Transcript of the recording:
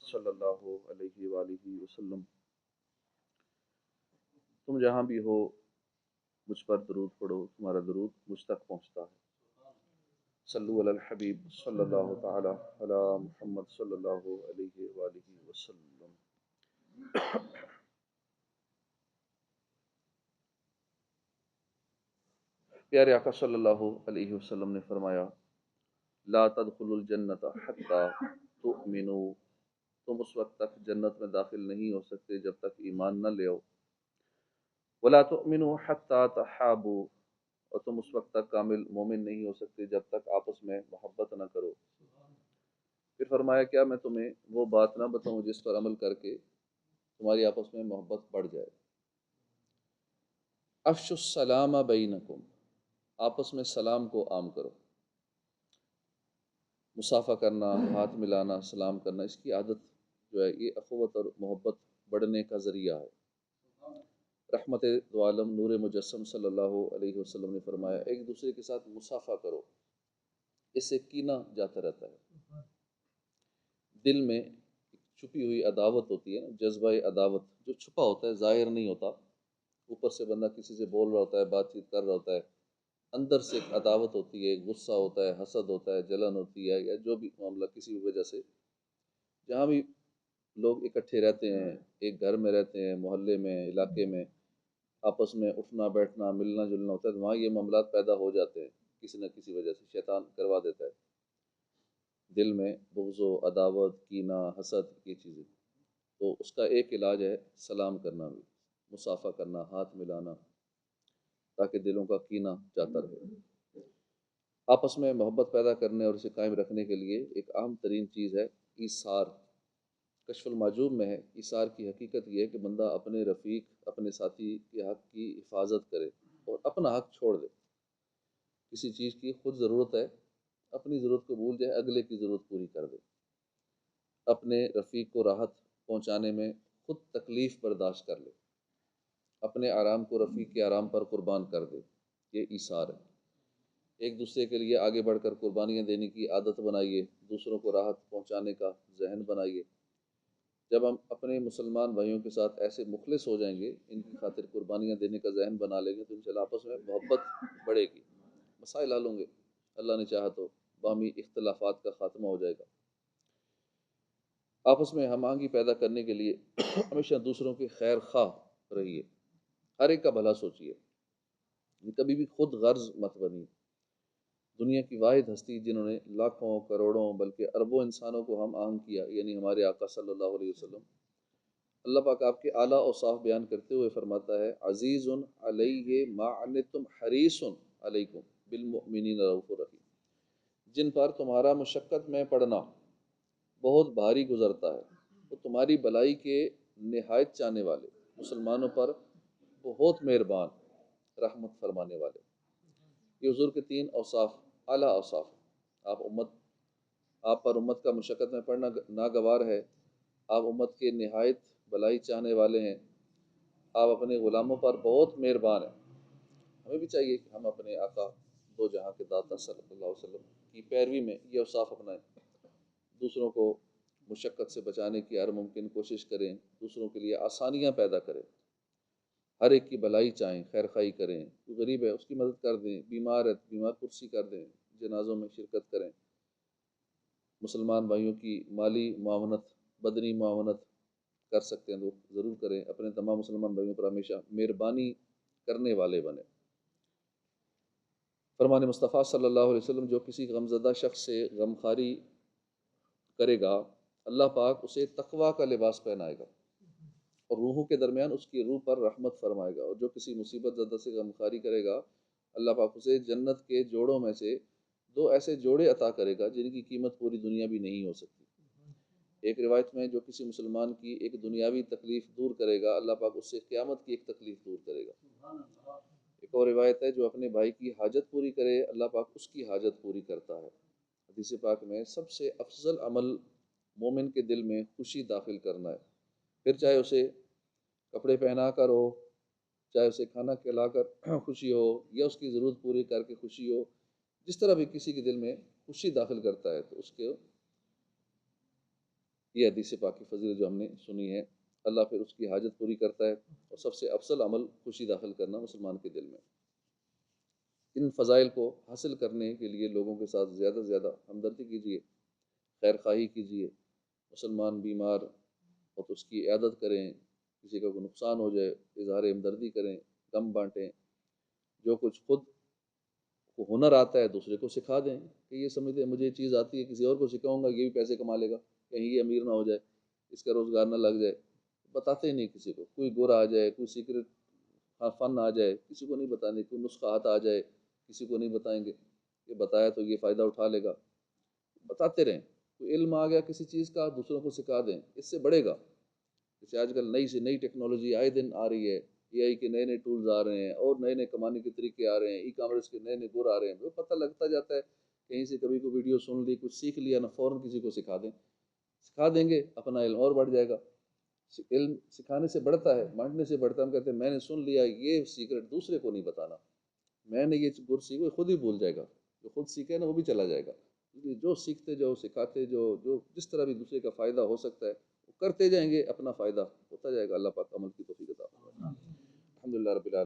صلی اللہ علیہ وآلہ وسلم۔ تم جہاں بھی ہو مجھ پر درود پڑھو، تمہارا درود مجھ تک پہنچتا ہے۔ صلو علی الحبیب صلی اللہ تعالی علی محمد صلی اللہ علیہ وآلہ وسلم۔ پیارے آقا صلی اللہ علیہ وسلم نے فرمایا، لا تدخلوا الجنت حتی تؤمنوا، تم اس وقت تک جنت میں داخل نہیں ہو سکتے جب تک ایمان نہ لے آؤ۔ ولا تؤمنوا حتی تحابوا، اور تم اس وقت تک کامل مومن نہیں ہو سکتے جب تک آپس میں محبت نہ کرو۔ پھر فرمایا، کیا میں تمہیں وہ بات نہ بتاؤں جس پر عمل کر کے تمہاری آپس میں محبت بڑھ جائے؟ افشوا السلام بینکم، آپس میں سلام کو عام کرو۔ مصافحہ کرنا، ہاتھ ملانا، سلام کرنا، اس کی عادت جو ہے یہ اخوت اور محبت بڑھنے کا ذریعہ ہے۔ رحمت دو عالم نور مجسم صلی اللہ علیہ وسلم نے فرمایا، ایک دوسرے کے ساتھ مصافحہ کرو، اس سے کینہ جاتا رہتا ہے۔ دل میں چھپی ہوئی عداوت ہوتی ہے نا، جذبہ عداوت جو چھپا ہوتا ہے، ظاہر نہیں ہوتا، اوپر سے بندہ کسی سے بول رہا ہوتا ہے، بات چیت کر رہا ہوتا ہے، اندر سے ایک عداوت ہوتی ہے، غصہ ہوتا ہے، حسد ہوتا ہے، جلن ہوتی ہے، یا جو بھی معاملہ کسی وجہ سے جہاں بھی لوگ اکٹھے رہتے ہیں، ایک گھر میں رہتے ہیں، محلے میں، علاقے میں، آپس میں اٹھنا بیٹھنا ملنا جلنا ہوتا ہے، تو وہاں یہ معاملات پیدا ہو جاتے ہیں کسی نہ کسی وجہ سے، شیطان کروا دیتا ہے دل میں بغض و عداوت، کینہ، حسد، یہ چیزیں۔ تو اس کا ایک علاج ہے سلام کرنا بھی، مصافحہ کرنا، ہاتھ ملانا، تاکہ دلوں کا کینہ جاتا رہے۔ آپس میں محبت پیدا کرنے اور اسے قائم رکھنے کے لیے ایک اہم ترین چیز ہے ایثار۔ کشف المعجوب میں ہے، ایثار کی حقیقت یہ ہے کہ بندہ اپنے رفیق، اپنے ساتھی کے حق کی حفاظت کرے اور اپنا حق چھوڑ دے۔ کسی چیز کی خود ضرورت ہے، اپنی ضرورت کو بھول جائے، اگلے کی ضرورت پوری کر دے۔ اپنے رفیق کو راحت پہنچانے میں خود تکلیف برداشت کر لے، اپنے آرام کو رفیق کے آرام پر قربان کر دے، یہ ایثار ہے۔ ایک دوسرے کے لیے آگے بڑھ کر قربانیاں دینے کی عادت بنائیے، دوسروں کو راحت پہنچانے کا ذہن بنائیے۔ جب ہم اپنے مسلمان بھائیوں کے ساتھ ایسے مخلص ہو جائیں گے، ان کی خاطر قربانیاں دینے کا ذہن بنا لیں گے، تو انشاءاللہ آپس میں محبت بڑھے گی، مسائل حل ہوں گے، اللہ نے چاہا تو باہمی اختلافات کا خاتمہ ہو جائے گا۔ آپس میں ہم آہنگی پیدا کرنے کے لیے ہمیشہ دوسروں کے خیر خواہ رہیے، ہر ایک کا بھلا سوچیے، کبھی بھی خود غرض مت بنیے۔ دنیا کی واحد ہستی جنہوں نے لاکھوں کروڑوں بلکہ اربوں انسانوں کو ہم آہنگ کیا، یعنی ہمارے آقا صلی اللہ علیہ وسلم۔ اللہ پاک آپ کے اعلیٰ اوصاف بیان کرتے ہوئے فرماتا ہے، عزیز علیہ ما عنتم حریص علیکم بالمؤمنین رؤوف رحیم، جن پر تمہارا مشقت میں پڑنا بہت بھاری گزرتا ہے، وہ تمہاری بلائی کے نہایت چاہنے والے، مسلمانوں پر بہت مہربان، رحمت فرمانے والے۔ یہ حضور کے تین اوصاف، اعلیٰ اوصاف۔ آپ پر امت کا مشقت میں پڑنا ناگوار ہے، آپ امت کے نہایت بلائی چاہنے والے ہیں، آپ اپنے غلاموں پر بہت مہربان ہیں۔ ہمیں بھی چاہیے کہ ہم اپنے آقا دو جہاں کے داتا صلی اللہ علیہ وسلم کی پیروی میں یہ اوصاف اپنائیں، دوسروں کو مشقت سے بچانے کی ہر ممکن کوشش کریں، دوسروں کے لیے آسانیاں پیدا کریں، ہر ایک کی بھلائی چاہیں، خیر خواہی کریں، کوئی غریب ہے اس کی مدد کر دیں، بیمار ہے بیمار پرسی کر دیں، جنازوں میں شرکت کریں، مسلمان بھائیوں کی مالی معاونت، بدنی معاونت کر سکتے ہیں تو ضرور کریں، اپنے تمام مسلمان بھائیوں پر ہمیشہ مہربانی کرنے والے بنیں۔ فرمان مصطفیٰ صلی اللہ علیہ وسلم، جو کسی غمزدہ شخص سے غمخواری کرے گا، اللہ پاک اسے تقوی کا لباس پہنائے گا اور روحوں کے درمیان اس کی روح پر رحمت فرمائے گا، اور جو کسی مصیبت زدہ سے غمخواری کرے گا، اللہ پاک اسے جنت کے جوڑوں میں سے دو ایسے جوڑے عطا کرے گا جن کی قیمت پوری دنیا بھی نہیں ہو سکتی۔ ایک روایت میں جو کسی مسلمان کی ایک دنیاوی تکلیف دور کرے گا، اللہ پاک اس سے قیامت کی ایک تکلیف دور کرے گا۔ ایک اور روایت ہے، جو اپنے بھائی کی حاجت پوری کرے، اللہ پاک اس کی حاجت پوری کرتا ہے۔ حدیث پاک میں سب سے افضل عمل مومن کے دل میں خوشی داخل کرنا ہے، پھر چاہے اسے کپڑے پہنا کر ہو، چاہے اسے کھانا کھلا کر خوشی ہو، یا اس کی ضرورت پوری کر کے خوشی ہو، جس طرح بھی کسی کے دل میں خوشی داخل کرتا ہے تو اس کے یہ حدیث پاک کی فضیلت جو ہم نے سنی ہے، اللہ پھر اس کی حاجت پوری کرتا ہے، اور سب سے افضل عمل خوشی داخل کرنا مسلمان کے دل میں۔ ان فضائل کو حاصل کرنے کے لیے لوگوں کے ساتھ زیادہ سے زیادہ ہمدردی کیجیے، خیر خواہی کیجیے، مسلمان بیمار ہو تو اس کی عیادت کریں، کسی کا کوئی نقصان ہو جائے اظہار ہمدردی کریں، غم بانٹیں، جو کچھ خود کو ہنر آتا ہے دوسرے کو سکھا دیں، کہ یہ سمجھتے ہیں مجھے یہ چیز آتی ہے کسی اور کو سکھاؤں گا یہ بھی پیسے کما لے گا، کہیں یہ امیر نہ ہو جائے، اس کا روزگار نہ لگ جائے، بتاتے ہی نہیں کسی کو، کوئی گورا آ جائے، کوئی سیکرٹ فن آ جائے کسی کو نہیں بتانے، کوئی نسخہ ہاتھ آ جائے کسی کو نہیں بتائیں گے، یہ بتایا تو یہ فائدہ اٹھا لے گا، بتاتے رہیں، کوئی علم آ گیا کسی چیز کا دوسروں کو سکھا دیں، اس سے بڑھے گا۔ جیسے آج کل نئی سے نئی ٹیکنالوجی آئے دن آ رہی ہے، اے آئی کے نئے نئے ٹولز آ رہے ہیں، اور نئے نئے کمانے کے طریقے آ رہے ہیں، ای کامرس کے نئے نئے گر آ رہے ہیں، وہ پتہ لگتا جاتا ہے، کہیں سے کبھی کوئی ویڈیو سن لی کچھ سیکھ لیا نہ فوراً کسی کو سکھا دیں گے، اپنا علم اور بڑھ جائے گا۔ علم سکھانے سے بڑھتا ہے، بانٹنے سے بڑھتا ہے۔ ہم کہتے ہیں میں نے سن لیا یہ سیکرٹ دوسرے کو نہیں بتانا، میں نے یہ گر سیکھی وہ خود ہی بھول جائے گا، جو خود سیکھے نا وہ بھی چلا جائے گا، کیونکہ جو سیکھتے جو سکھاتے جو جس طرح بھی دوسرے کا فائدہ ہو سکتا ہے وہ کرتے جائیں گے، اپنا فائدہ ہوتا جائے گا۔ اللہ پاک عمل کی توفیق عطا فرمائے۔ الحمد للہ رب العالمین۔